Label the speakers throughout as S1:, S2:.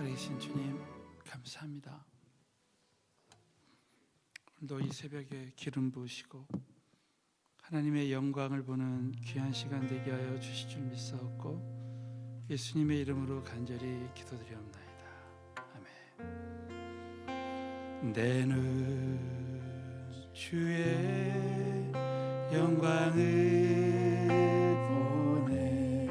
S1: 살아계신 주님 감사합니다. 오늘도 이 새벽에 기름 부으시고 하나님의 영광을 보는 귀한 시간 되게 하여 주실 줄 믿사옵고 예수님의 이름으로 간절히 기도드리옵나이다. 아멘. 내는 주의 영광을 보내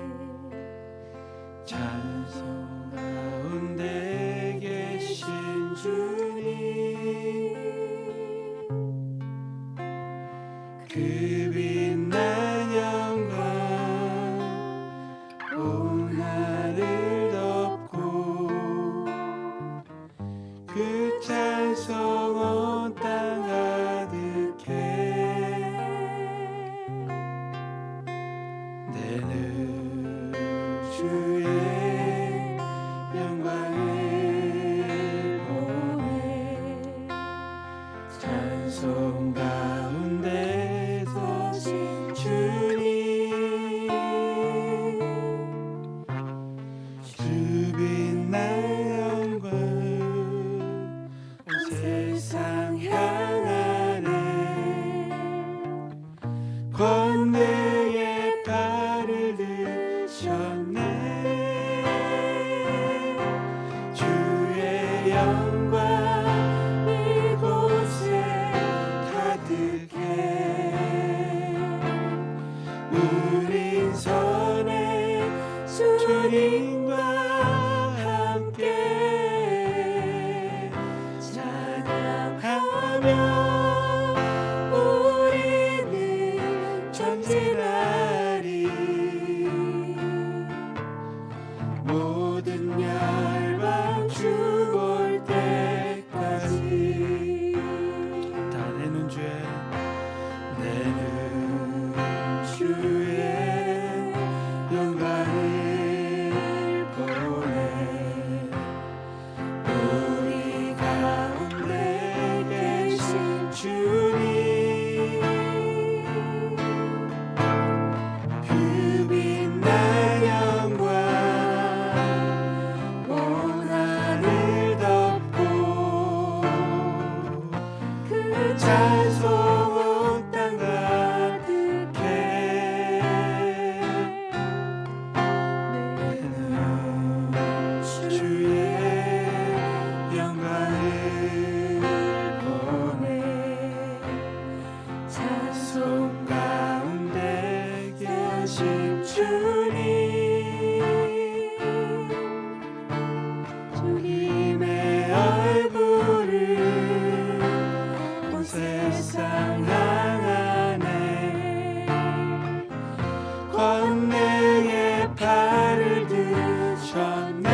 S1: 찬송 가운데 계신 주님 그 빛난 영광 온 하늘 덮고 그 찬송 온 땅 가득해 내는 주의 영광을 보내 찬송 가운데 서신 주님 주 빛난 영광 온 세상 향하네 권능의 발을 드셨네 주의 영광 이곳에 가득해 우린 선해 주님과 함께 찬양하며 우리는 전진하리 모든 열방 주 볼 때까지 다 내는 주의 영광을 보내 우리 가운데 계신 주님 그 빛난 영광 온 하늘 덮고 그 찬송 온 땅 가득해 내는 주의 영광을 보내 찬송 가운데 계신 주님의 얼굴을 온 세상 향하네 권능의 팔을 드셨네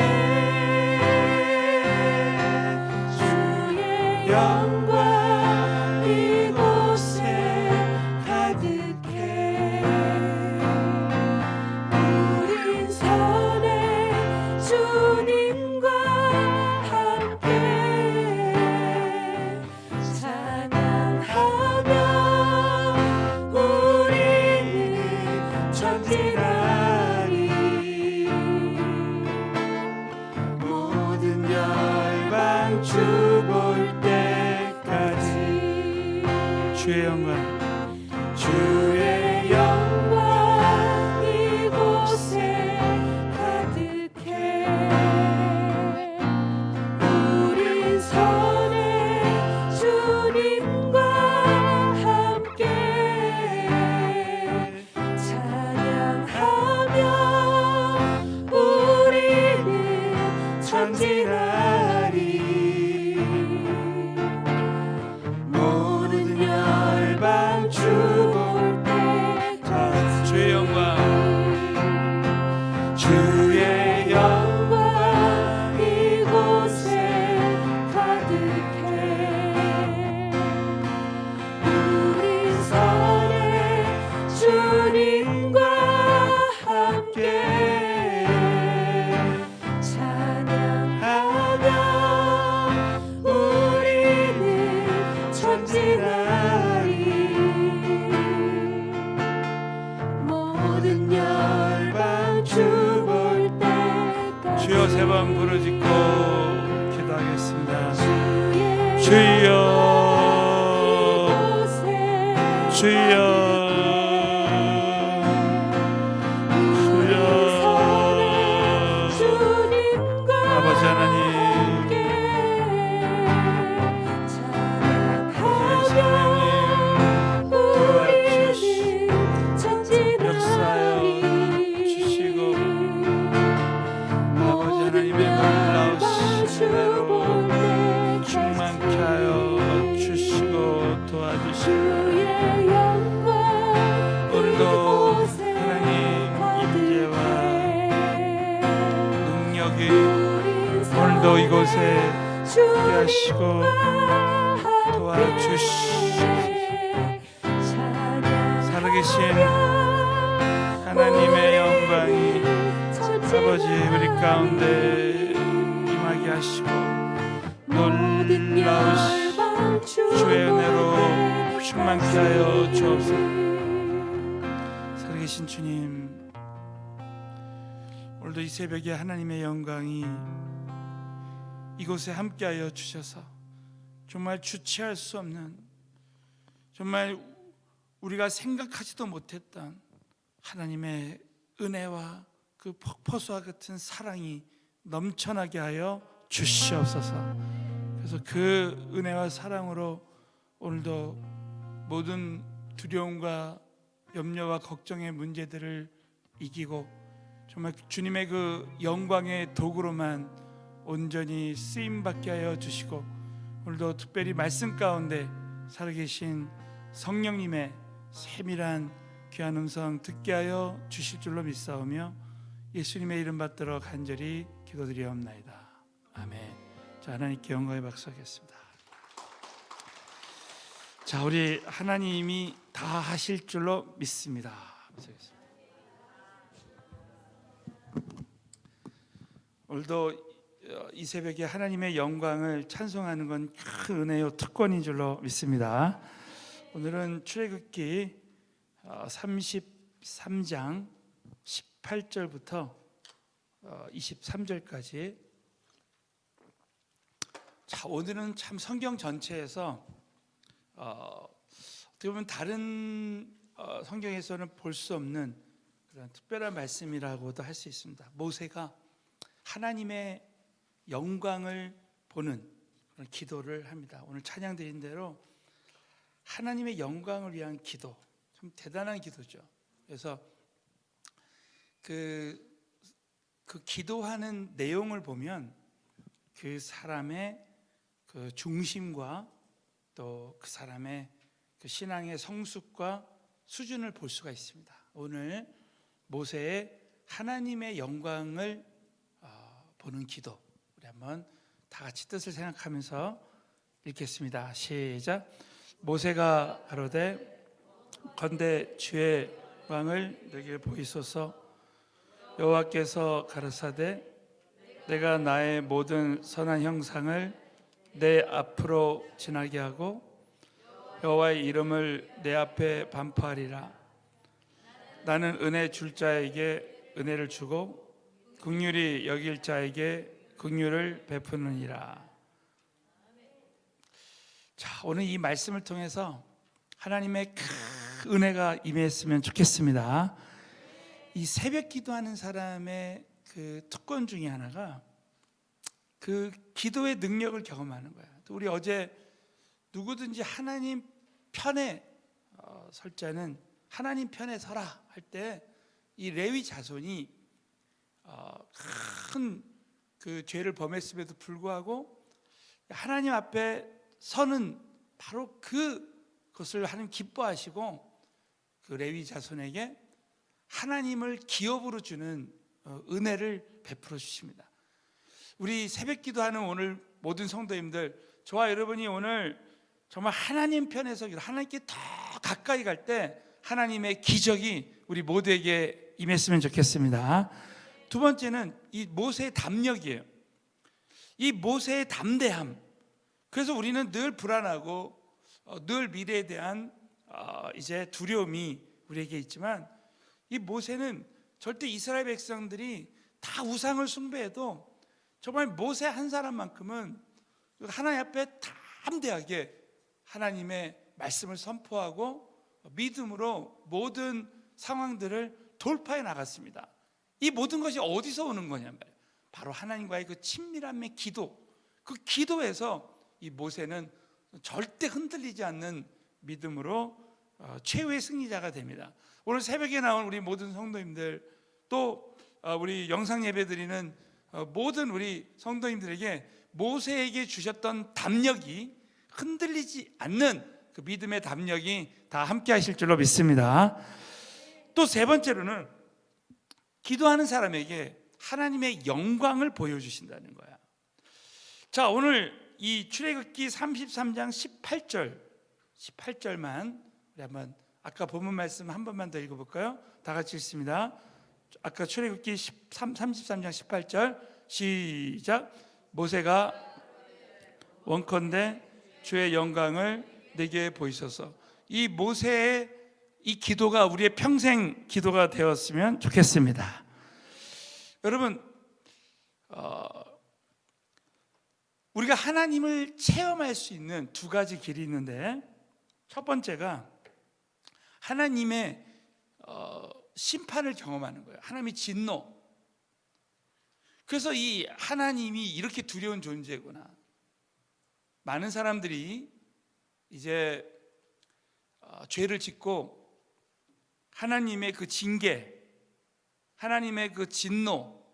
S1: 주의 영광 이곳에 가득해 우린 선해 주님과 함께 찬양하며 우리는 전진하리 모든 열방 주 볼 때까지 주의 영광 이곳에 가득해 우린 선해 주님과 함께 찬양하며 우리는 전진하리 모든 열방 주여 세 번 부르짖고 기도하겠습니다. 주여 주여 아버지 하나님, 오늘도 이곳에 함께하시고 도와주시옵소서. 살아계신 하나님의 영광이 아버지 우리 가운데 임하게 하시고 놀라우신 주의 은혜로 충만케 하여 주옵소서. 살아계신 주님, 오늘도 이 새벽에 하나님의 영광이 이곳에 함께하여 주셔서 정말 주체할 수 없는, 정말 우리가 생각하지도 못했던 하나님의 은혜와 그 폭포수와 같은 사랑이 넘쳐나게 하여 주시옵소서. 그래서 그 은혜와 사랑으로 오늘도 모든 두려움과 염려와 걱정의 문제들을 이기고 정말 주님의 그 영광의 도구로만 온전히 쓰임받게 하여 주시고, 오늘도 특별히 말씀 가운데 살아계신 성령님의 세밀한 귀한 음성 듣게 하여 주실 줄로 믿사오며 예수님의 이름 받들어 간절히 기도드리옵나이다. 아멘. 자, 하나님께 영광의 박수 하겠습니다. 자, 우리 하나님이 다 하실 줄로 믿습니다. 오늘도 이 새벽에 하나님의 영광을 찬송하는 건 큰 은혜요 특권인 줄로 믿습니다. 오늘은 출애굽기 33장 18절부터 23절까지. 자, 오늘은 참 성경 전체에서 어떻게 보면 다른 성경에서는 볼 수 없는 그런 특별한 말씀이라고도 할 수 있습니다. 모세가 하나님의 영광을 보는 그런 기도를 합니다. 오늘 찬양 드린 대로 하나님의 영광을 위한 기도, 참 대단한 기도죠. 그래서 그 기도하는 내용을 보면 그 사람의 그 중심과 또 그 사람의 그 신앙의 성숙과 수준을 볼 수가 있습니다. 오늘 모세의 하나님의 영광을 보는 기도, 우리 한번 다 같이 뜻을 생각하면서 읽겠습니다. 시작. 모세가 가로되 건대 주의 왕을 내게 보이소서. 여호와께서 가르사대 내가 나의 모든 선한 형상을 내 앞으로 지나게 하고 여호와의 이름을 내 앞에 반포하리라. 나는 은혜 줄 자에게 은혜를 주고 긍휼히 여길 자에게 긍휼을 베푸느니라. 자, 오늘 이 말씀을 통해서 하나님의 큰 은혜가 임했으면 좋겠습니다. 이 새벽 기도하는 사람의 그 특권 중에 하나가 그 기도의 능력을 경험하는 거야. 우리 어제 누구든지 하나님 편에 설 자는 하나님 편에 서라 할 때 이 레위 자손이 큰 그 죄를 범했음에도 불구하고 하나님 앞에 서는 바로 그것을 하나님 기뻐하시고 그 레위 자손에게 하나님을 기업으로 주는 은혜를 베풀어 주십니다. 우리 새벽 기도하는 오늘 모든 성도님들, 저와 여러분이 오늘 정말 하나님 편에 서기로, 하나님께 더 가까이 갈 때 하나님의 기적이 우리 모두에게 임했으면 좋겠습니다. 두 번째는 이 모세의 담력이에요. 이 모세의 담대함. 그래서 우리는 늘 불안하고 늘 미래에 대한 이제 두려움이 우리에게 있지만, 이 모세는 절대 이스라엘 백성들이 다 우상을 숭배해도 정말 모세 한 사람만큼은 하나님 앞에 담대하게 하나님의 말씀을 선포하고 믿음으로 모든 상황들을 돌파해 나갔습니다. 이 모든 것이 어디서 오는 거냐면 바로 하나님과의 그 친밀함의 기도, 그 기도에서 이 모세는 절대 흔들리지 않는 믿음으로 최후의 승리자가 됩니다. 오늘 새벽에 나온 우리 모든 성도님들, 또 우리 영상 예배 드리는 모든 우리 성도님들에게 모세에게 주셨던 담력이 흔들리지 않는 그 믿음의 담력이 다 함께 하실 줄로 믿습니다. 또 세 번째로는 기도하는 사람에게 하나님의 영광을 보여주신다는 거야. 자, 오늘 이 출애굽기 33장 18절만 우리 한번 아까 본문 말씀 한 번만 더 읽어볼까요? 다 같이 읽습니다. 아까 출애굽기 33장 18절 시작. 모세가 원컨대 주의 영광을 내게 보이소서. 이 모세의 이 기도가 우리의 평생 기도가 되었으면 좋겠습니다. 여러분, 우리가 하나님을 체험할 수 있는 두 가지 길이 있는데, 첫 번째가 하나님의 심판을 경험하는 거예요. 하나님의 진노. 그래서 이 하나님이 이렇게 두려운 존재구나. 많은 사람들이 이제 죄를 짓고 하나님의 그 징계, 하나님의 그 진노,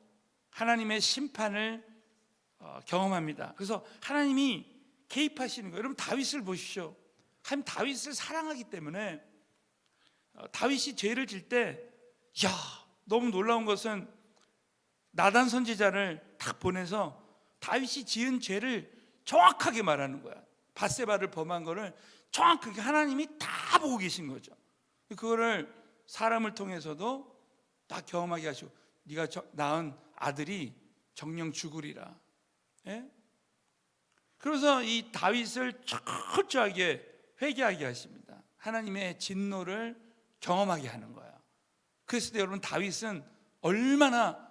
S1: 하나님의 심판을 경험합니다. 그래서 하나님이 개입하시는 거예요. 여러분, 다윗을 보십시오. 하나님 다윗을 사랑하기 때문에 다윗이 죄를 질 때, 너무 놀라운 것은 나단 선지자를 딱 보내서 다윗이 지은 죄를 정확하게 말하는 거야. 밧세바를 범한 거를 정확하게 하나님이 다 보고 계신 거죠. 그거를 사람을 통해서도 다 경험하게 하시고, 네가 낳은 아들이 정령 죽으리라. 예? 그래서 이 다윗을 철저하게 회개하게 하십니다. 하나님의 진노를 경험하게 하는 거야. 그래서 여러분, 다윗은 얼마나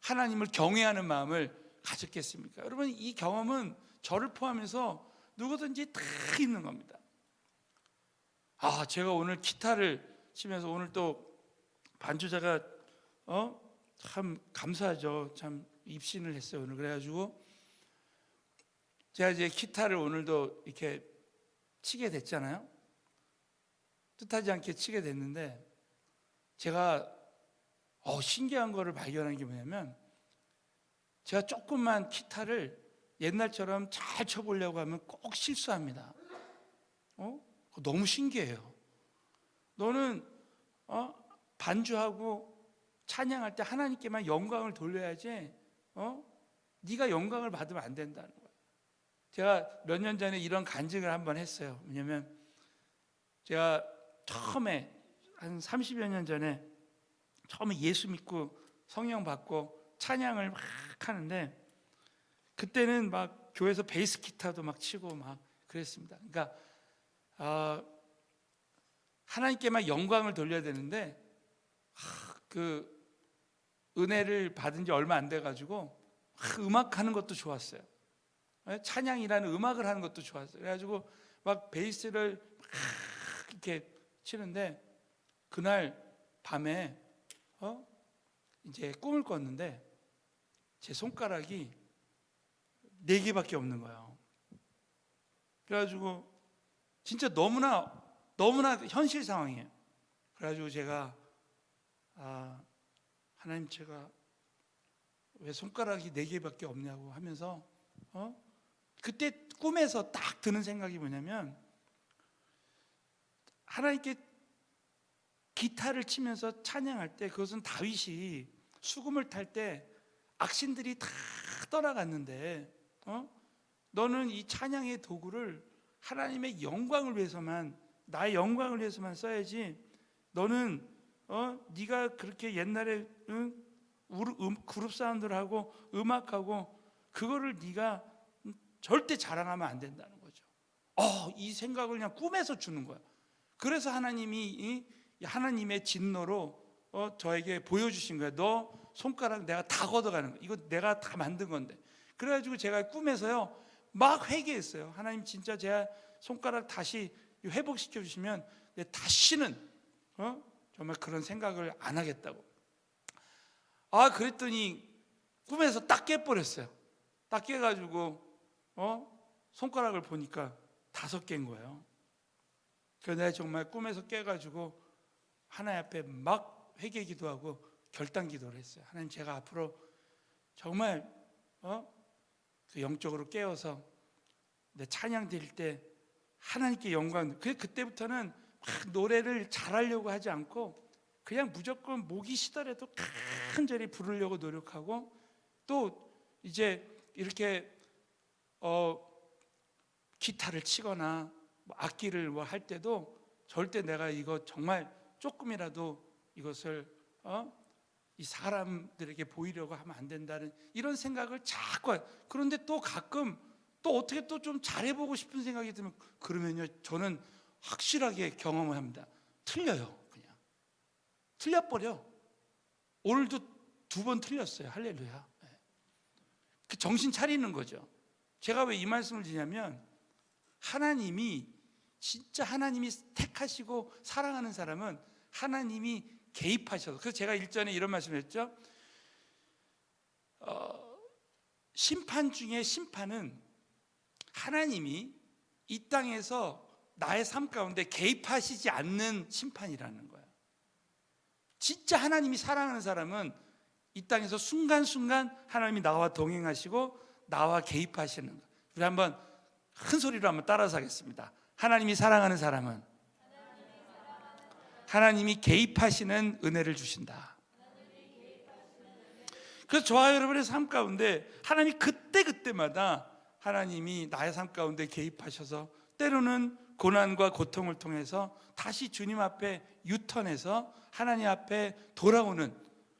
S1: 하나님을 경외하는 마음을 가졌겠습니까? 여러분, 이 경험은 저를 포함해서 누구든지 다 있는 겁니다. 제가 오늘 기타를 치면서 오늘 또 반주자가 참 감사하죠. 참 입신을 했어요 오늘. 그래가지고 제가 이제 기타를 오늘도 이렇게 치게 됐잖아요. 뜻하지 않게 치게 됐는데, 제가 신기한 거를 발견한 게 뭐냐면, 제가 조금만 기타를 옛날처럼 잘 쳐보려고 하면 꼭 실수합니다. 너무 신기해요. 너는 반주하고 찬양할 때 하나님께만 영광을 돌려야지 네가 영광을 받으면 안 된다는 거예요. 제가 몇 년 전에 이런 간증을 한번 했어요. 왜냐면 제가 처음에 한 30여 년 전에 처음에 예수 믿고 성령 받고 찬양을 막 하는데, 그때는 막 교회에서 베이스 기타도 막 치고 막 그랬습니다. 그러니까 하나님께만 영광을 돌려야 되는데, 그 은혜를 받은 지 얼마 안 돼가지고 음악하는 것도 좋았어요. 찬양이라는 음악을 하는 것도 좋았어요. 그래가지고 막 베이스를 막 이렇게 치는데, 그날 밤에 이제 꿈을 꿨는데 제 손가락이 4개밖에 없는 거예요. 그래가지고 진짜 너무나 현실 상황이에요. 그래가지고 제가 하나님, 제가 왜 손가락이 4개밖에 없냐고 하면서 그때 꿈에서 딱 드는 생각이 뭐냐면, 하나님께 기타를 치면서 찬양할 때, 그것은 다윗이 수금을 탈 때 악신들이 다 떠나갔는데 너는 이 찬양의 도구를 하나님의 영광을 위해서만, 나의 영광을 위해서만 써야지, 너는 네가 그렇게 옛날에 그룹 사운드를 하고 음악하고 그거를 네가 절대 자랑하면 안 된다는 거죠. 이 생각을 그냥 꿈에서 주는 거야. 그래서 하나님이 하나님의 진노로 저에게 보여주신 거예요. 너 손가락 내가 다 걷어가는 거야. 이거 내가 다 만든 건데. 그래가지고 제가 꿈에서요 막 회개했어요. 하나님 진짜 제 손가락 다시 회복시켜 주시면 다시는 정말 그런 생각을 안 하겠다고. 그랬더니 꿈에서 딱 깨버렸어요. 딱 깨가지고 손가락을 보니까 5개인 거예요. 그래서 내가 정말 꿈에서 깨가지고 하나님 앞에 막 회개 기도하고 결단 기도를 했어요. 하나님, 제가 앞으로 정말 그 영적으로 깨어서 내 찬양 드릴 때 하나님께 영광. 그때부터는 막 노래를 잘하려고 하지 않고 그냥 무조건 목이 시더라도 간절히 부르려고 노력하고, 또 이제 이렇게 기타를 치거나 악기를 할 때도 절대 내가 이거 정말 조금이라도 이것을 이 사람들에게 보이려고 하면 안 된다는 이런 생각을 자꾸. 그런데 또 가끔 또 어떻게 또 좀 잘해보고 싶은 생각이 들면, 그러면요 저는 확실하게 경험을 합니다. 틀려요. 그냥 틀려버려. 오늘도 2번 틀렸어요. 할렐루야. 그 정신 차리는 거죠. 제가 왜 이 말씀을 드리냐면, 하나님이 진짜 하나님이 택하시고 사랑하는 사람은 하나님이 개입하셔서. 그래서 제가 일전에 이런 말씀을 했죠. 심판 중에 심판은 하나님이 이 땅에서 나의 삶 가운데 개입하시지 않는 심판이라는 거예요. 진짜 하나님이 사랑하는 사람은 이 땅에서 순간순간 하나님이 나와 동행하시고 나와 개입하시는 거예요. 우리 한번 큰 소리로 한번 따라서 하겠습니다. 하나님이 사랑하는 사람은 하나님이 개입하시는 은혜를 주신다. 그래서 저와 여러분의 삶 가운데 하나님이 그때그때마다 하나님이 나의 삶 가운데 개입하셔서 때로는 고난과 고통을 통해서 다시 주님 앞에 유턴해서 하나님 앞에 돌아오는,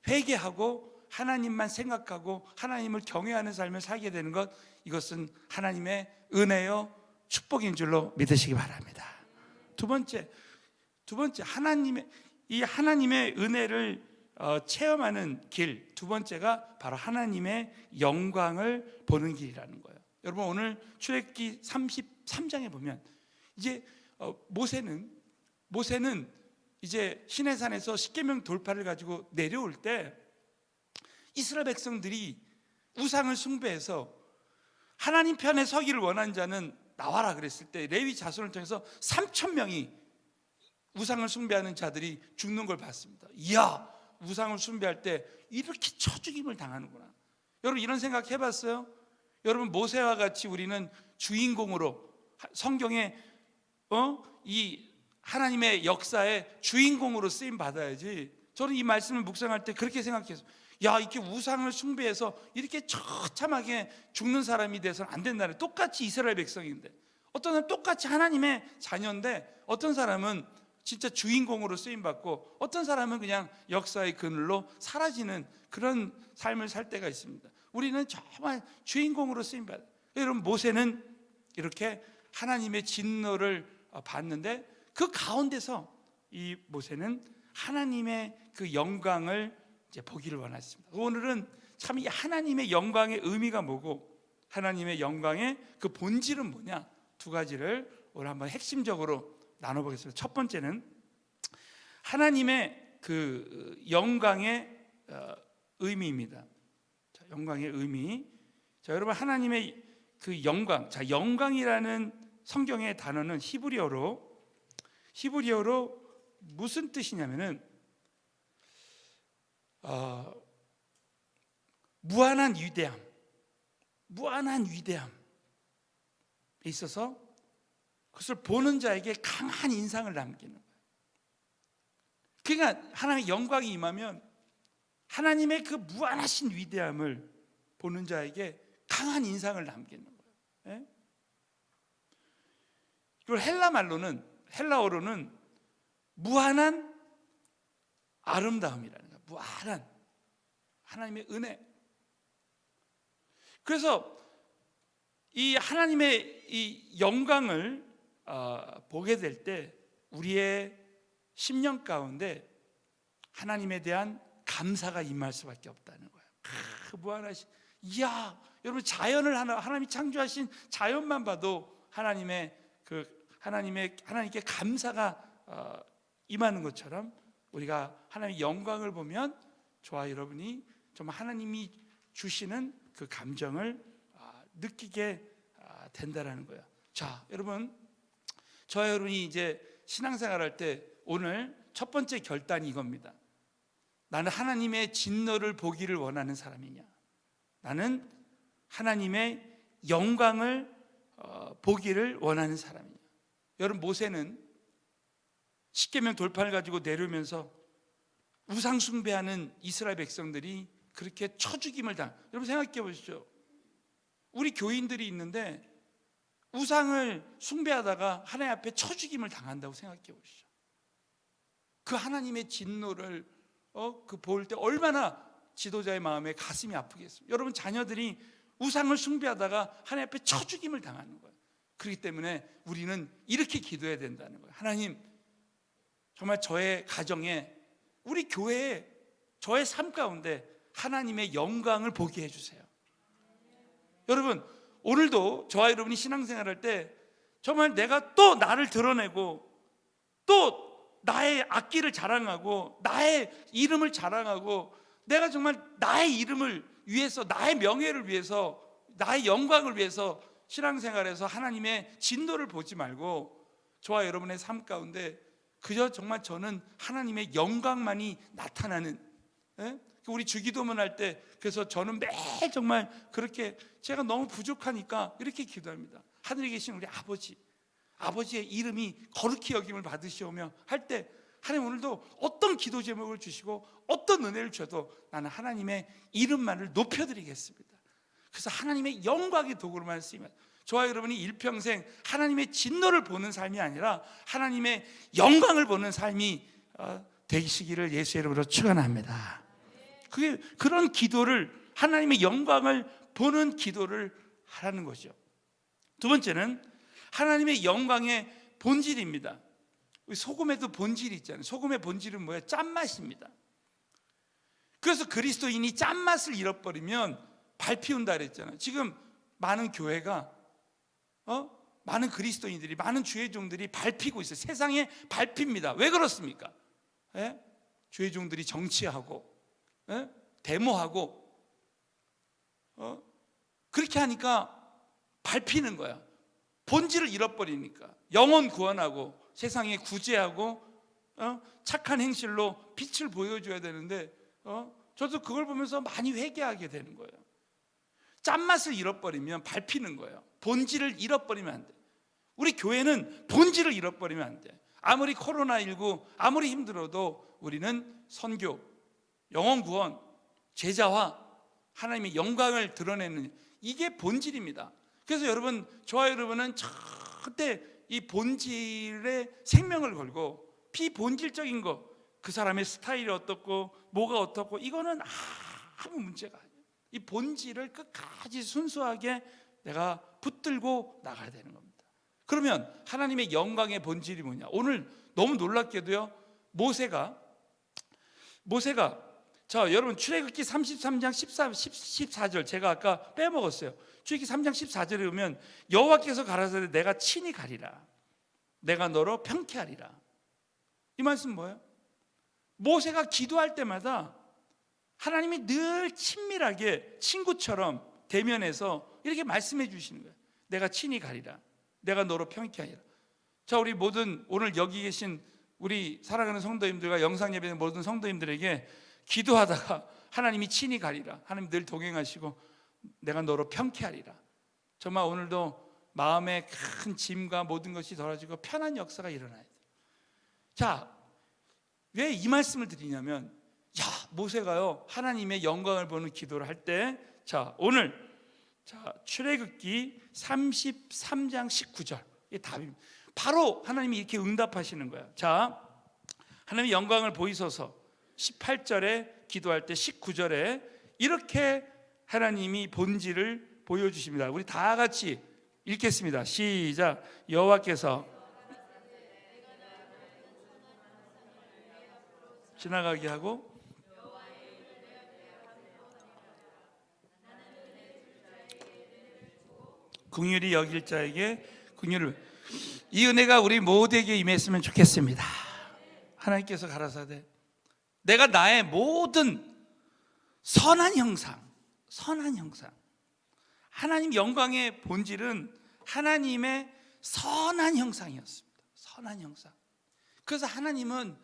S1: 회개하고 하나님만 생각하고 하나님을 경외하는 삶을 살게 되는 것, 이것은 하나님의 은혜요 축복인 줄로 믿으시기 바랍니다. 두 번째 하나님의 은혜를 체험하는 길, 두 번째가 바로 하나님의 영광을 보는 길이라는 거예요. 여러분, 오늘 출애굽기 33장에 보면 이제 모세는 이제 시내산에서 십계명 돌파를 가지고 내려올 때 이스라엘 백성들이 우상을 숭배해서 하나님 편에 서기를 원하는 자는 나와라 그랬을 때 레위 자손을 통해서 3,000명이 우상을 숭배하는 자들이 죽는 걸 봤습니다. 이야, 우상을 숭배할 때 이렇게 쳐죽임을 당하는구나. 여러분, 이런 생각 해봤어요? 여러분, 모세와 같이 우리는 주인공으로 성경에 이 하나님의 역사의 주인공으로 쓰임 받아야지. 저는 이 말씀을 묵상할 때 그렇게 생각했어요. 야, 이렇게 우상을 숭배해서 이렇게 처참하게 죽는 사람이 돼서는 안 된다네. 똑같이 이스라엘 백성인데, 어떤 사람은 똑같이 하나님의 자녀인데 어떤 사람은 진짜 주인공으로 쓰임받고 어떤 사람은 그냥 역사의 그늘로 사라지는 그런 삶을 살 때가 있습니다. 우리는 정말 주인공으로 쓰임받아요. 여러분, 모세는 이렇게 하나님의 진노를 받는데 그 가운데서 이 모세는 하나님의 그 영광을 이제 보기를 원했습니다. 오늘은 참 이 하나님의 영광의 의미가 뭐고 하나님의 영광의 그 본질은 뭐냐, 두 가지를 오늘 한번 핵심적으로 나눠보겠습니다. 첫 번째는 하나님의 그 영광의 의미입니다. 자, 영광의 의미. 자, 여러분, 하나님의 그 영광. 자, 영광이라는 성경의 단어는 히브리어로 무슨 뜻이냐면은 무한한 위대함에 있어서 그것을 보는 자에게 강한 인상을 남기는 거예요. 그러니까 하나님의 영광이 임하면 하나님의 그 무한하신 위대함을 보는 자에게 강한 인상을 남기는 거예요. 예? 이걸 헬라어로는 무한한 아름다움이라는 거예요. 무한한 하나님의 은혜. 그래서 이 하나님의 이 영광을 보게 될 때 우리의 심령 가운데 하나님에 대한 감사가 임할 수밖에 없다는 거예요. 무한하신, 이야, 여러분 자연을 하나님이 창조하신 자연만 봐도 하나님께 감사가 임하는 것처럼 우리가 하나님의 영광을 보면 저와 여러분이 정말 하나님이 주시는 그 감정을 느끼게 된다라는 거예요. 자, 여러분, 저와 여러분이 이제 신앙생활할 때 오늘 첫 번째 결단이 이겁니다. 나는 하나님의 진노를 보기를 원하는 사람이냐, 나는 하나님의 영광을 보기를 원하는 사람이냐. 여러분, 모세는 십계명 돌판을 가지고 내려오면서 우상 숭배하는 이스라엘 백성들이 그렇게 쳐 죽임을 여러분 생각해 보시죠. 우리 교인들이 있는데 우상을 숭배하다가 하나님 앞에 쳐 죽임을 당한다고 생각해 보시죠. 그 하나님의 진노를 볼 때 얼마나 지도자의 마음에 가슴이 아프겠습니까? 여러분, 자녀들이 우상을 숭배하다가 하나님 앞에 쳐 죽임을 당하는 거예요. 그렇기 때문에 우리는 이렇게 기도해야 된다는 거예요. 하나님, 정말 저의 가정에, 우리 교회에, 저의 삶 가운데 하나님의 영광을 보게 해주세요. 여러분, 오늘도 저와 여러분이 신앙생활할 때 정말 내가 또 나를 드러내고 또 나의 악기를 자랑하고 나의 이름을 자랑하고 내가 정말 나의 이름을 위해서, 나의 명예를 위해서, 나의 영광을 위해서 신앙생활에서 하나님의 진노를 보지 말고 저와 여러분의 삶 가운데 그저 정말 저는 하나님의 영광만이 나타나는, 우리 주기도문 할 때 그래서 저는 매일 정말 그렇게 제가 너무 부족하니까 이렇게 기도합니다. 하늘에 계신 우리 아버지의 이름이 거룩히 여김을 받으시오며 할 때 하나님 오늘도 어떤 기도 제목을 주시고 어떤 은혜를 주셔도 나는 하나님의 이름만을 높여드리겠습니다. 그래서 하나님의 영광의 도구로만 쓰이면 저와 여러분이 일평생 하나님의 진노를 보는 삶이 아니라 하나님의 영광을 보는 삶이 되시기를 예수의 이름으로 축원합니다. 그런 기도를, 하나님의 영광을 보는 기도를 하라는 거죠. 두 번째는 하나님의 영광의 본질입니다. 소금에도 본질이 있잖아요. 소금의 본질은 뭐예요? 짠맛입니다. 그래서 그리스도인이 짠맛을 잃어버리면 밟히운다 그랬잖아요. 지금 많은 교회가 많은 그리스도인들이, 많은 주의 종들이 밟히고 있어요. 세상에 밟힙니다. 왜 그렇습니까? 주의 종들이 정치하고 데모하고 그렇게 하니까 밟히는 거야. 본질을 잃어버리니까. 영혼 구원하고 세상에 구제하고 착한 행실로 빛을 보여줘야 되는데 저도 그걸 보면서 많이 회개하게 되는 거예요. 짠맛을 잃어버리면 밟히는 거예요. 본질을 잃어버리면 안 돼. 우리 교회는 본질을 잃어버리면 안 돼. 아무리 코로나19 아무리 힘들어도 우리는 선교, 영혼 구원, 제자화, 하나님의 영광을 드러내는, 이게 본질입니다. 그래서 여러분, 저와 여러분은 절대 이 본질에 생명을 걸고 비본질적인 거, 그 사람의 스타일이 어떻고 뭐가 어떻고 이거는 아무 문제가 아니에요. 이 본질을 끝까지 순수하게 내가 붙들고 나가야 되는 겁니다. 그러면 하나님의 영광의 본질이 뭐냐? 오늘 너무 놀랍게도요, 모세가 자, 여러분 출애굽기 33장 14절 제가 아까 빼먹었어요. 출애굽기 3장 14절에 보면 여호와께서 가라사대 내가 친히 가리라, 내가 너로 평케하리라. 이 말씀 뭐예요? 모세가 기도할 때마다 하나님이 늘 친밀하게 친구처럼 대면해서 이렇게 말씀해 주시는 거예요. 내가 친히 가리라, 내가 너로 평케하리라. 자, 우리 모든 오늘 여기 계신 우리 사랑하는 성도님들과 영상 예배의 모든 성도님들에게 기도하다가 하나님이 친히 가리라, 하나님 늘 동행하시고 내가 너로 평케하리라. 정말 오늘도 마음의 큰 짐과 모든 것이 덜어지고 편한 역사가 일어나야 돼요. 자, 왜 이 말씀을 드리냐면, 모세가요 하나님의 영광을 보는 기도를 할 때, 자, 오늘 출애굽기 33장 19절 이 답입니다. 바로 하나님이 이렇게 응답하시는 거예요. 자, 하나님의 영광을 보이소서 18절에 기도할 때 19절에 이렇게 하나님이 본질을 보여주십니다. 우리 다 같이 읽겠습니다. 시작. 여호와께서 지나가게 하고 긍휼히 여길 자에게 긍휼을. 이 은혜가 우리 모두에게 임했으면 좋겠습니다. 하나님께서 가라사대 내가 나의 모든 선한 형상, 하나님 영광의 본질은 하나님의 선한 형상이었습니다. 선한 형상. 그래서 하나님은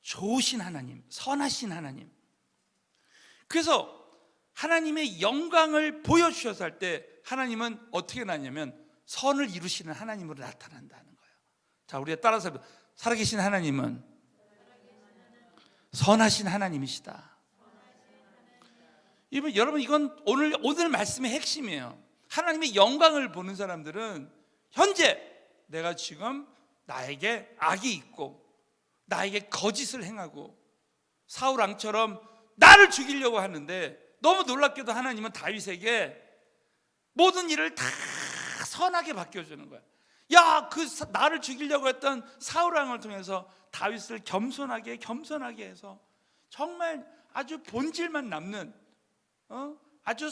S1: 좋으신 하나님, 선하신 하나님. 그래서 하나님의 영광을 보여주셔서 할 때 하나님은 어떻게 나냐면 선을 이루시는 하나님으로 나타난다는 거예요. 자, 우리가 따라서 살아계신 하나님은 선하신 하나님이시다. 여러분, 이건 오늘 말씀의 핵심이에요. 하나님의 영광을 보는 사람들은 현재 내가 지금 나에게 악이 있고 나에게 거짓을 행하고 사울 왕처럼 나를 죽이려고 하는데, 너무 놀랍게도 하나님은 다윗에게 모든 일을 다 선하게 바뀌어주는 거야. 야, 나를 죽이려고 했던 사울 왕을 통해서 다윗을 겸손하게 해서 정말 아주 본질만 남는 아주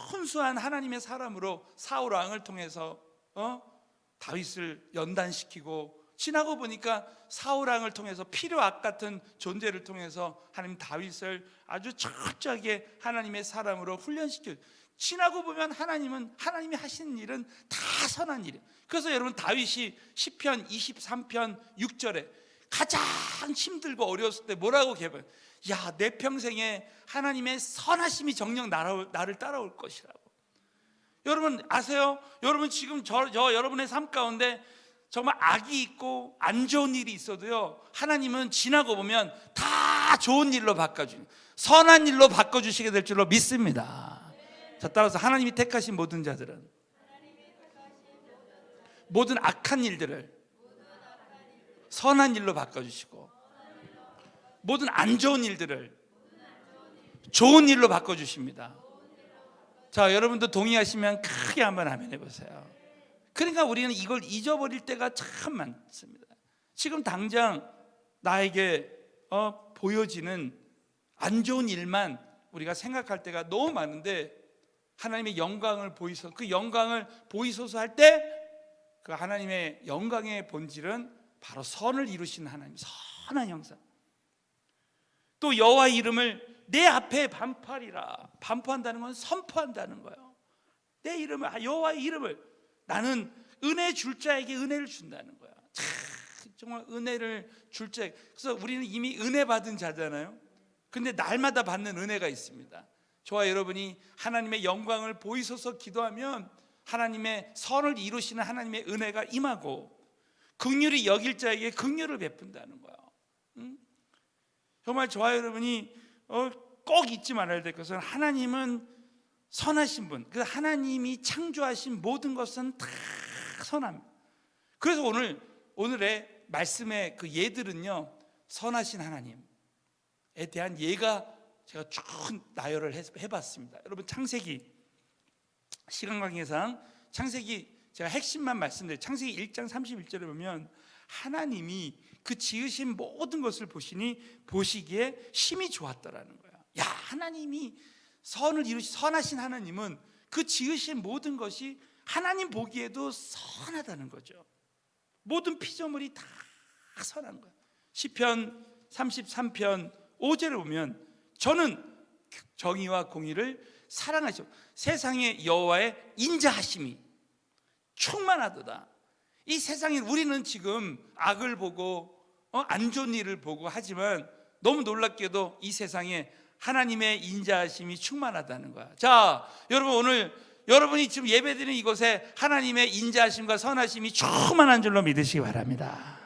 S1: 순수한 하나님의 사람으로 사울 왕을 통해서 다윗을 연단시키고, 지나고 보니까 사울 왕을 통해서 필요악 같은 존재를 통해서 하나님 다윗을 아주 철저하게 하나님의 사람으로 훈련시켜. 지나고 보면 하나님이 하시는 일은 다 선한 일이에요. 그래서 여러분, 다윗이 시편 23편 6절에 가장 힘들고 어려웠을 때 뭐라고 개발? 야, 내 평생에 하나님의 선하심이 정녕 나를 따라올 것이라고. 여러분 아세요? 여러분 지금 저 여러분의 삶 가운데 정말 악이 있고 안 좋은 일이 있어도요, 하나님은 지나고 보면 다 좋은 일로 바꿔주는, 선한 일로 바꿔주시게 될 줄로 믿습니다. 자, 따라서 하나님이 택하신 모든 자들은 모든 악한 일들을 선한 일로 바꿔주시고, 모든 안 좋은 일들을 좋은 일로 바꿔주십니다. 자, 여러분도 동의하시면 크게 한번 아멘 해보세요. 그러니까 우리는 이걸 잊어버릴 때가 참 많습니다. 지금 당장 나에게 보여지는 안 좋은 일만 우리가 생각할 때가 너무 많은데, 하나님의 영광을 보이소서, 그 영광을 보이소서 할 때 그 하나님의 영광의 본질은 바로 선을 이루시는 하나님, 선한 형상. 또 여호와의 이름을 내 앞에 반포하리라. 반포한다는 건 선포한다는 거예요. 내 이름을, 여호와의 이름을, 나는 은혜 줄 자에게 은혜를 준다는 거야. 정말 은혜를 줄 자에게. 그래서 우리는 이미 은혜 받은 자잖아요. 근데 날마다 받는 은혜가 있습니다. 저와 여러분이 하나님의 영광을 보이소서 기도하면 하나님의 선을 이루시는 하나님의 은혜가 임하고, 긍휼히 여길 자에게 긍휼을 베푼다는 거예요. 정말 저와 여러분이 꼭 잊지 말아야 될 것은, 하나님은 선하신 분, 그 하나님이 창조하신 모든 것은 다 선합니다. 그래서 오늘의 말씀의 그 예들은요, 선하신 하나님에 대한 예가 제가 쭉 나열을 해봤습니다. 여러분, 창세기, 시간 관계상 창세기 제가 핵심만 말씀드려요. 창세기 1장 31절에 보면 하나님이 그 지으신 모든 것을 보시기에 심히 좋았더라는 거야. 야, 하나님이 선을 선하신 하나님은 그 지으신 모든 것이 하나님 보기에도 선하다는 거죠. 모든 피조물이 다 선한 거야. 시편 33편 5절에 보면 저는 정의와 공의를 사랑하시오. 세상에 여호와의 인자하심이 충만하도다. 이 세상에 우리는 지금 악을 보고 안 좋은 일을 보고 하지만, 너무 놀랍게도 이 세상에 하나님의 인자하심이 충만하다는 거야. 자, 여러분, 오늘 여러분이 지금 예배드리는 이곳에 하나님의 인자하심과 선하심이 충만한 줄로 믿으시기 바랍니다.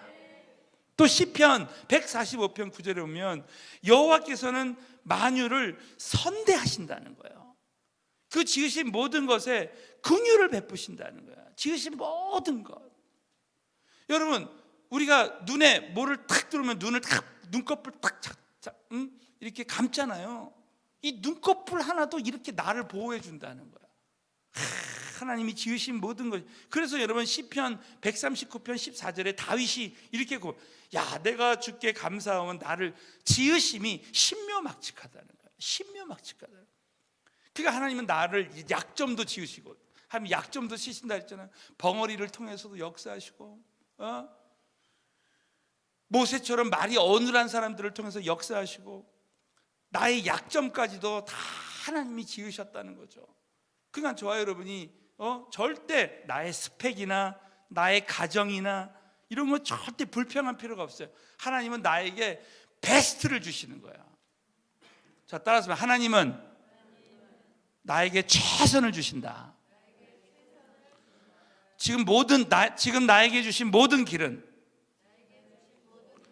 S1: 또 시편 145편 9절에 보면 여호와께서는 만유를 선대하신다는 거예요. 그 지으신 모든 것에 긍휼을 베푸신다는 거야. 지으신 모든 것. 여러분, 우리가 눈에 뭐를 탁 들으면 눈꺼풀 탁 이렇게 감잖아요. 이 눈꺼풀 하나도 이렇게 나를 보호해 준다는 거야. 하나님이 지으신 모든 것. 그래서 여러분 시편 139편 14절에 다윗이 이렇게 야 내가 주께 감사하면 나를 지으심이 신묘막측하다는 거예요. 신묘막측하다. 그러니까 하나님은 나를 약점도 지으시고 하나님 약점도 치신다 했잖아요. 벙어리를 통해서도 역사하시고 모세처럼 말이 어눌한 사람들을 통해서 역사하시고 나의 약점까지도 다 하나님이 지으셨다는 거죠. 그러니까 저와 여러분이 절대 나의 스펙이나 나의 가정이나 이런 거 절대 불평할 필요가 없어요. 하나님은 나에게 베스트를 주시는 거야. 자, 따라서 하나님은 나에게 최선을 주신다. 지금 나에게 주신 모든 길은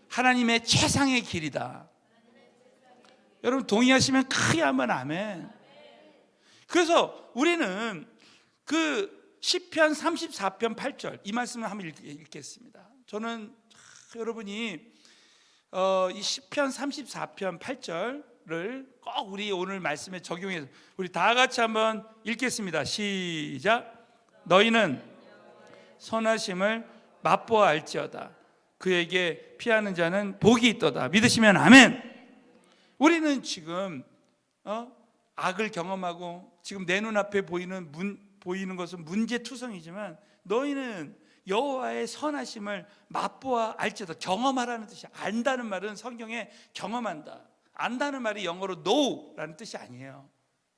S1: 하나님의 최상의 길이다. 여러분 동의하시면 크게 한번 아멘. 그래서 우리는 그 시편 34편 8절 이 말씀을 한번 읽겠습니다. 저는 여러분이 이 시편 34편 8절을 꼭 우리 오늘 말씀에 적용해서 우리 다 같이 한번 읽겠습니다. 시작. 너희는 선하심을 맛보아 알지어다. 그에게 피하는 자는 복이 있도다. 믿으시면 아멘. 우리는 지금 악을 경험하고 지금 내 눈앞에 보이는 것은 문제투성이지만 너희는 여호와의 선하심을 맛보아 알지어다. 경험하라는 뜻이야. 안다는 말은 성경에 경험한다. 안다는 말이 영어로 know라는 뜻이 아니에요.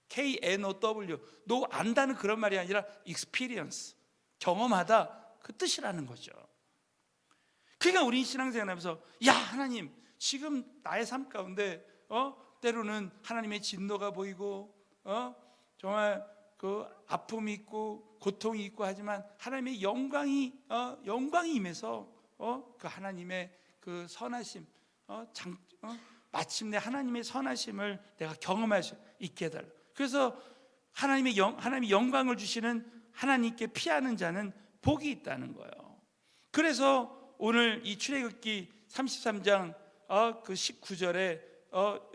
S1: K-N-O-W. know 안다는 그런 말이 아니라 experience. 경험하다 그 뜻이라는 거죠. 그러니까 우리 신앙생활하면서 야 하나님 지금 나의 삶 가운데 때로는 하나님의 진노가 보이고 정말 그 아픔이 있고 고통이 있고 하지만 하나님의 영광이 임해서 그 하나님의 그 선하심 마침내 하나님의 선하심을 내가 경험할 수 있게 해달라. 그래서 하나님의 영광을 주시는 하나님께 피하는 자는 복이 있다는 거예요. 그래서 오늘 이 출애굽기 33장 그 19절에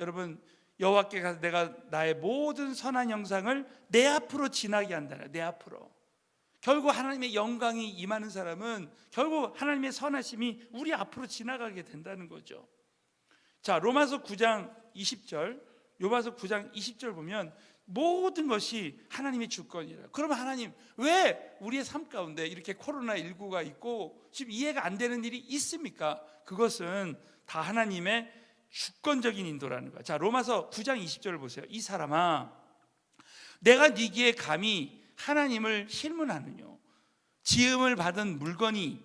S1: 여러분 여호와께 가서 내가 나의 모든 선한 영상을 내 앞으로 지나게 한다. 내 앞으로. 결국 하나님의 영광이 임하는 사람은 결국 하나님의 선하심이 우리 앞으로 지나가게 된다는 거죠. 자, 로마서 9장 20절 보면 모든 것이 하나님의 주권이라. 그러면 하나님 왜 우리의 삶 가운데 이렇게 코로나19가 있고 지금 이해가 안 되는 일이 있습니까? 그것은 다 하나님의 주권적인 인도라는 거야. 자, 로마서 9장 20절을 보세요. 이 사람아 내가 네기에 감히 하나님을 실문하느냐. 지음을 받은 물건이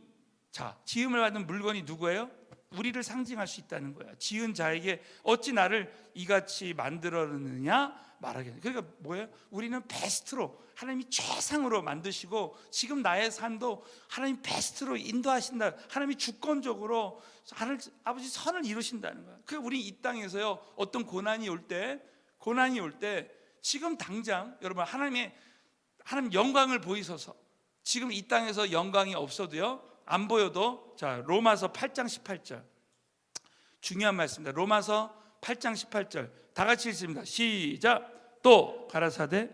S1: 누구예요? 우리를 상징할 수 있다는 거야. 지은 자에게 어찌 나를 이같이 만들었느냐 말하겠네. 그러니까 뭐예요? 우리는 베스트로 하나님이 최상으로 만드시고 지금 나의 삶도 하나님 베스트로 인도하신다. 하나님이 주권적으로 아버지 선을 이루신다는 거야. 그러니까 우리 이 땅에서요 어떤 고난이 올 때 지금 당장 여러분 하나님 영광을 보이소서. 지금 이 땅에서 영광이 없어도요 안 보여도 자 로마서 8장 18절 중요한 말씀입니다. 로마서 8장 18절 다 같이 읽습니다. 시작. 또 가라사대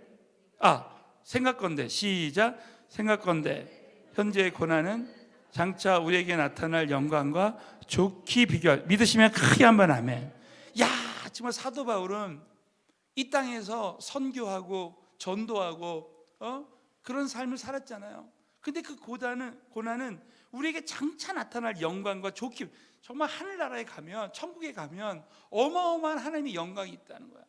S1: 생각건대 시작. 생각건대 현재의 고난은 장차 우리에게 나타날 영광과 좋게 비교할. 믿으시면 크게 한번 아멘. 야 정말 사도 바울은 이 땅에서 선교하고 전도하고 그런 삶을 살았잖아요. 근데 그 고난은 우리에게 장차 나타날 영광과 좋게, 정말 하늘나라에 가면 천국에 가면 어마어마한 하나님의 영광이 있다는 거야.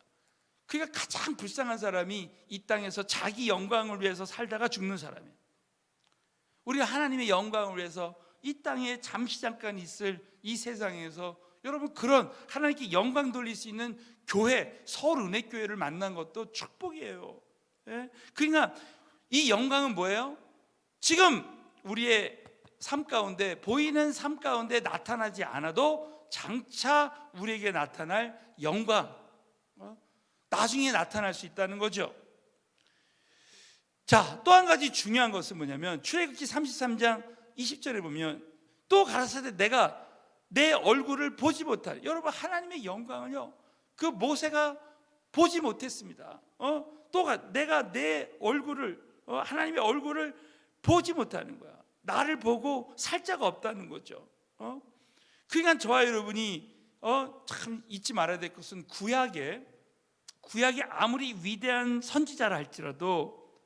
S1: 그러니까 가장 불쌍한 사람이 이 땅에서 자기 영광을 위해서 살다가 죽는 사람이에요. 우리가 하나님의 영광을 위해서 이 땅에 잠시 잠깐 있을 이 세상에서 여러분 그런 하나님께 영광 돌릴 수 있는 교회, 서울은혜교회를 만난 것도 축복이에요. 그러니까 이 영광은 뭐예요? 지금 우리의 삶 가운데 보이는 삶 가운데 나타나지 않아도 장차 우리에게 나타날 영광, 나중에 나타날 수 있다는 거죠. 자, 또 한 가지 중요한 것은 뭐냐면 출애굽기 33장 20절에 보면 또 가라사대 내가 내 얼굴을 보지 못하리. 여러분 하나님의 영광을요 그 모세가 보지 못했습니다. 내가 내 얼굴을 하나님의 얼굴을 보지 못하는 거야. 나를 보고 살 자가 없다는 거죠. 그러니까 저와 여러분이 참 잊지 말아야 될 것은 구약이 아무리 위대한 선지자라 할지라도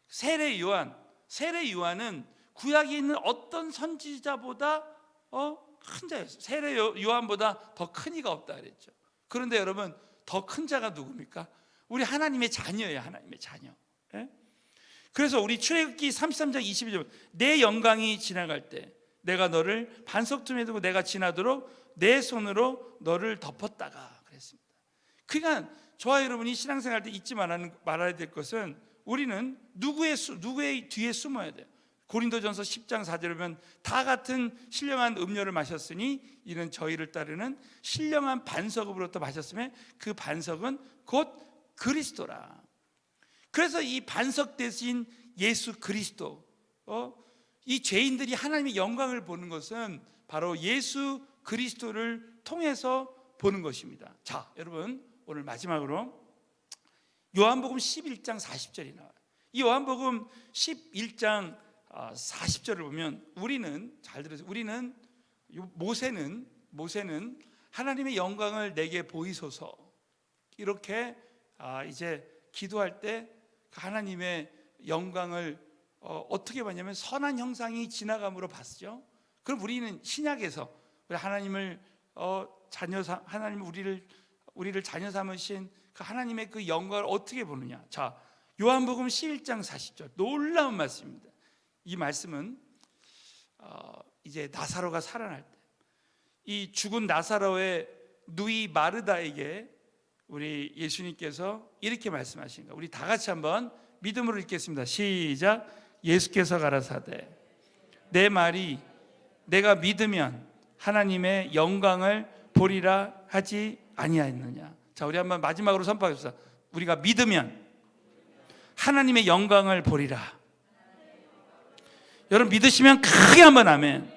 S1: 세례 요한은 구약에 있는 어떤 선지자보다 큰 자였어요. 세례 요한보다 더 큰 이가 없다 그랬죠. 그런데 여러분, 더 큰 자가 누굽니까? 우리 하나님의 자녀예요. 하나님의 자녀. 그래서 우리 출애굽기 33장 22절, 내 영광이 지나갈 때 내가 너를 반석쯤에 두고 내가 지나도록 내 손으로 너를 덮었다가 그랬습니다. 그러니까 저와 여러분이 신앙생활 때 잊지 말아야 될 것은 우리는 누구의 뒤에 숨어야 돼요. 고린도전서 10장 4절에 보면 다 같은 신령한 음료를 마셨으니 이는 저희를 따르는 신령한 반석으로부터 마셨으며 그 반석은 곧 그리스도라. 그래서 이 반석 대신 예수 그리스도, 이 죄인들이 하나님의 영광을 보는 것은 바로 예수 그리스도를 통해서 보는 것입니다. 자, 여러분, 오늘 마지막으로 요한복음 11장 40절이 나와요. 이 요한복음 11장 40절을 보면 우리는, 잘 들으세요, 우리는 모세는 하나님의 영광을 내게 보이소서 이렇게 이제 기도할 때 하나님의 영광을 어떻게 봤냐면 선한 형상이 지나감으로 봤죠. 그럼 우리는 신약에서 하나님을 하나님 우리를 자녀 삼으신 그 하나님의 그 영광을 어떻게 보느냐? 자, 요한복음 11장 40절 놀라운 말씀입니다. 이 말씀은 이제 나사로가 살아날 때 이 죽은 나사로의 누이 마르다에게 우리 예수님께서 이렇게 말씀하신 거예요. 우리 다 같이 한번 믿음으로 읽겠습니다. 시작. 예수께서 가라사대 내 말이 내가 믿으면 하나님의 영광을 보리라 하지 아니하였느냐. 자, 우리 한번 마지막으로 선포합시다. 우리가 믿으면 하나님의 영광을 보리라. 여러분 믿으시면 크게 한번 아멘.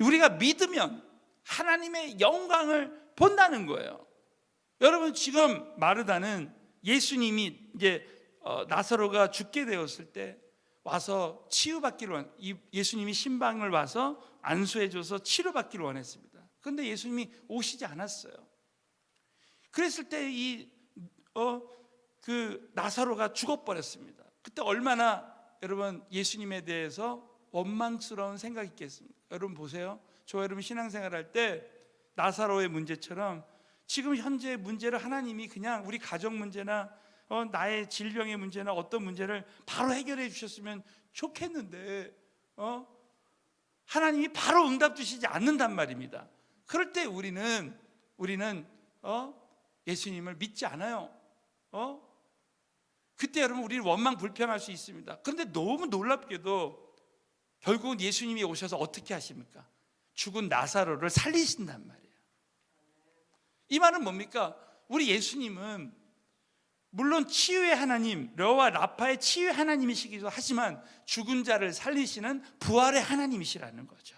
S1: 우리가 믿으면 하나님의 영광을 본다는 거예요. 여러분, 지금 마르다는 예수님이 이제 나사로가 죽게 되었을 때 와서 치유받기를 예수님이 신방을 와서 안수해줘서 치료받기를 원했습니다. 그런데 예수님이 오시지 않았어요. 그랬을 때 그 나사로가 죽어버렸습니다. 그때 얼마나 여러분 예수님에 대해서 원망스러운 생각이 있겠습니까? 여러분 보세요. 저와 여러분 신앙생활할 때 나사로의 문제처럼 지금 현재의 문제를 하나님이 그냥 우리 가정 문제나 나의 질병의 문제나 어떤 문제를 바로 해결해 주셨으면 좋겠는데 하나님이 바로 응답 주시지 않는단 말입니다. 그럴 때 우리는 예수님을 믿지 않아요. 그때 여러분 우리는 원망 불평할 수 있습니다. 그런데 너무 놀랍게도 결국은 예수님이 오셔서 어떻게 하십니까? 죽은 나사로를 살리신단 말이에요. 이 말은 뭡니까? 우리 예수님은 물론 치유의 하나님, 르와 라파의 치유의 하나님이시기도 하지만 죽은 자를 살리시는 부활의 하나님이시라는 거죠.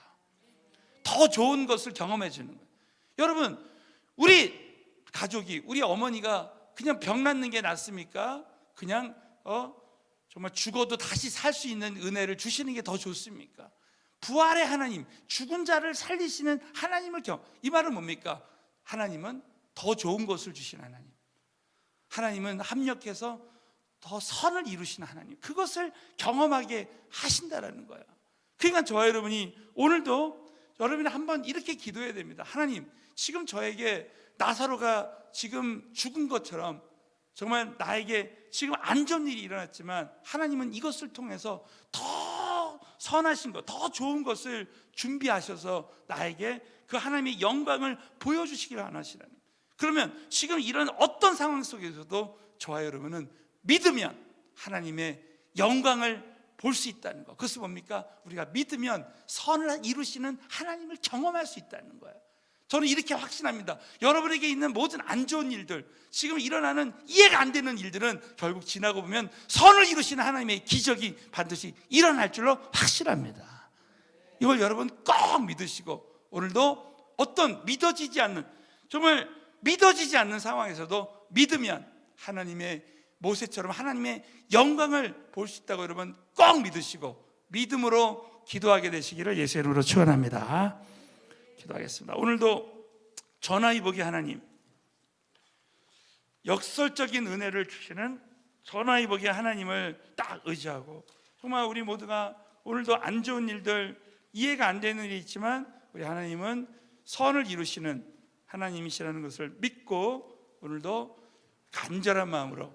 S1: 더 좋은 것을 경험해 주는 거예요. 여러분, 우리 가족이, 우리 어머니가 그냥 병 낫는 게 낫습니까? 그냥 정말 죽어도 다시 살 수 있는 은혜를 주시는 게 더 좋습니까? 부활의 하나님, 죽은 자를 살리시는 하나님을 이 말은 뭡니까? 하나님은 더 좋은 것을 주신 하나님, 하나님은 합력해서 더 선을 이루시는 하나님, 그것을 경험하게 하신다라는 거예요. 그러니까 저와 여러분이 오늘도 여러분이 한번 이렇게 기도해야 됩니다. 하나님, 지금 저에게 나사로가 지금 죽은 것처럼 정말 나에게 지금 안 좋은 일이 일어났지만 하나님은 이것을 통해서 더 선하신 것, 더 좋은 것을 준비하셔서 나에게 그 하나님의 영광을 보여주시기를 원하시라는. 그러면 지금 이런 어떤 상황 속에서도 저와 여러분은 믿으면 하나님의 영광을 볼 수 있다는 것. 그것은 뭡니까? 우리가 믿으면 선을 이루시는 하나님을 경험할 수 있다는 거예요. 저는 이렇게 확신합니다. 여러분에게 있는 모든 안 좋은 일들, 지금 일어나는 이해가 안 되는 일들은 결국 지나고 보면 선을 이루시는 하나님의 기적이 반드시 일어날 줄로 확실합니다. 이걸 여러분 꼭 믿으시고 오늘도 어떤 믿어지지 않는, 정말 믿어지지 않는 상황에서도 믿으면 하나님의 모세처럼 하나님의 영광을 볼 수 있다고 여러분 꼭 믿으시고 믿음으로 기도하게 되시기를 예수의 이름으로 축원합니다. 기도하겠습니다. 오늘도 전화위복의 하나님, 역설적인 은혜를 주시는 전화위복의 하나님을 딱 의지하고, 정말 우리 모두가 오늘도 안 좋은 일들, 이해가 안 되는 일이 있지만 우리 하나님은 선을 이루시는 하나님이시라는 것을 믿고 오늘도 간절한 마음으로